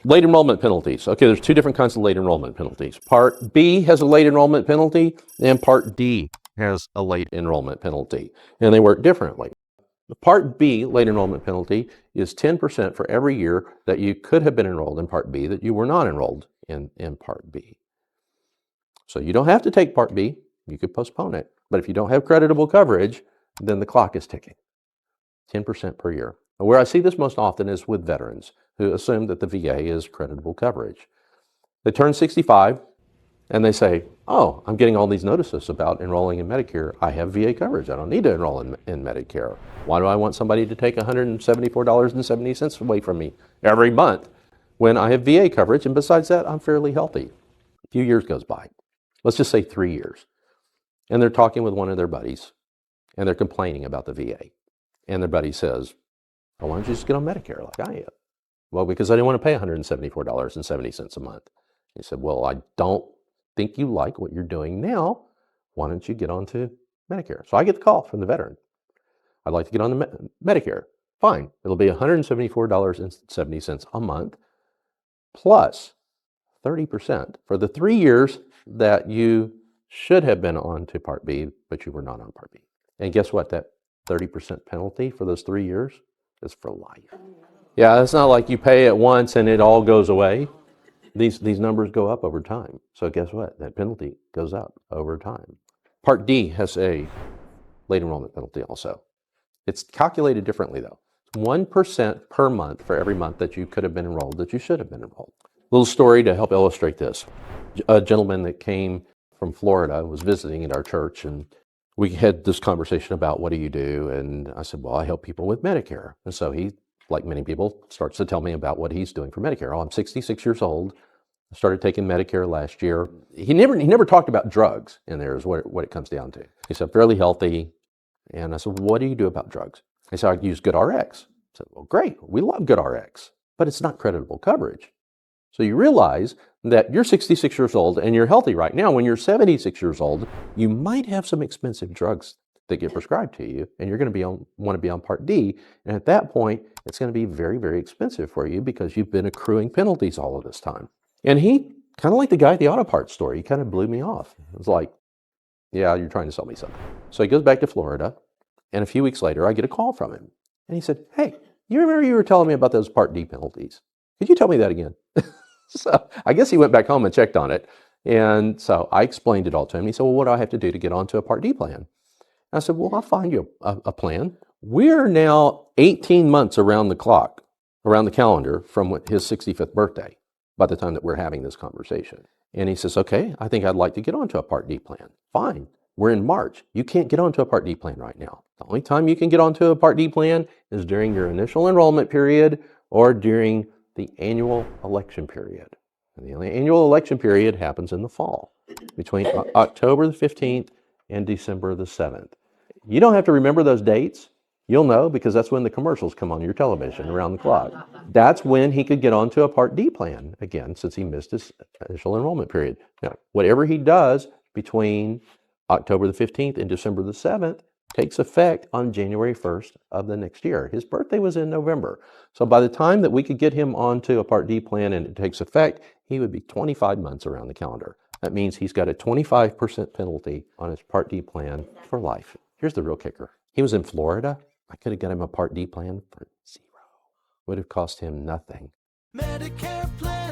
Late enrollment penalties. Okay, there's two different kinds of late enrollment penalties. Part B has a late enrollment penalty, and Part D has a late enrollment penalty, and they work differently. The Part B late enrollment penalty is 10% for every year that you could have been enrolled in Part B that you were not enrolled in Part B. So you don't have to take Part B, you could postpone it. But if you don't have creditable coverage, then the clock is ticking. 10% per year. Where I see this most often is with veterans who assume that the VA is creditable coverage. They turn 65 and they say, oh, I'm getting all these notices about enrolling in Medicare. I have VA coverage. I don't need to enroll in Medicare. Why do I want somebody to take $174.70 away from me every month when I have VA coverage? And besides that, I'm fairly healthy. A few years goes by. Let's just say 3 years. And they're talking with one of their buddies and they're complaining about the VA. And their buddy says, well, why don't you just get on Medicare like I am? Well, because I didn't want to pay $174.70 a month. He said, well, I don't think you like what you're doing now. Why don't you get onto Medicare? So I get the call from the veteran. I'd like to get on the Medicare. Fine. It'll be $174.70 a month plus 30% for the 3 years that you should have been on to Part B, but you were not on Part B. And guess what? That 30% penalty for those 3 years is for life. Yeah, it's not like you pay it once and it all goes away. These numbers go up over time. So guess what? That penalty goes up over time. Part D has a late enrollment penalty also. It's calculated differently though. 1% per month for every month that you could have been enrolled that you should have been enrolled. Little story to help illustrate this. A gentleman that came from Florida was visiting at our church, and we had this conversation about what do you do? And I said, well, I help people with Medicare. And so he, like many people, starts to tell me about what he's doing for Medicare. Oh, I'm 66 years old. I started taking Medicare last year. He never talked about drugs in there is what it comes down to. He said, fairly healthy. And I said, what do you do about drugs? He said, I use GoodRx. I said, well, great. We love GoodRx, but it's not creditable coverage. So you realize that you're 66 years old and you're healthy right now. When you're 76 years old, you might have some expensive drugs that get prescribed to you, and you're going to want to be on Part D. And at that point, it's going to be very, very expensive for you because you've been accruing penalties all of this time. And he, kind of like the guy at the auto parts store, he kind of blew me off. It was like, yeah, you're trying to sell me something. So he goes back to Florida, and a few weeks later, I get a call from him. And he said, hey, you remember you were telling me about those Part D penalties? Could you tell me that again? So I guess he went back home and checked on it. And so I explained it all to him. He said, well, what do I have to do to get onto a Part D plan? And I said, well, I'll find you a plan. We're now 18 months around the clock, around the calendar from his 65th birthday by the time that we're having this conversation. And he says, okay, I think I'd like to get onto a Part D plan. Fine. We're in March. You can't get onto a Part D plan right now. The only time you can get onto a Part D plan is during your initial enrollment period or during the annual election period. And the annual election period happens in the fall, between October the 15th and December the 7th. You don't have to remember those dates. You'll know because that's when the commercials come on your television around the clock. That's when he could get onto a Part D plan again, since he missed his initial enrollment period. Now, whatever he does between October the 15th and December the 7th takes effect on January 1st of the next year. His birthday was in November. So by the time that we could get him onto a Part D plan and it takes effect, he would be 25 months around the calendar. That means he's got a 25% penalty on his Part D plan for life. Here's the real kicker. He was in Florida. I could have got him a Part D plan for $0. Would have cost him nothing. Medicare plan.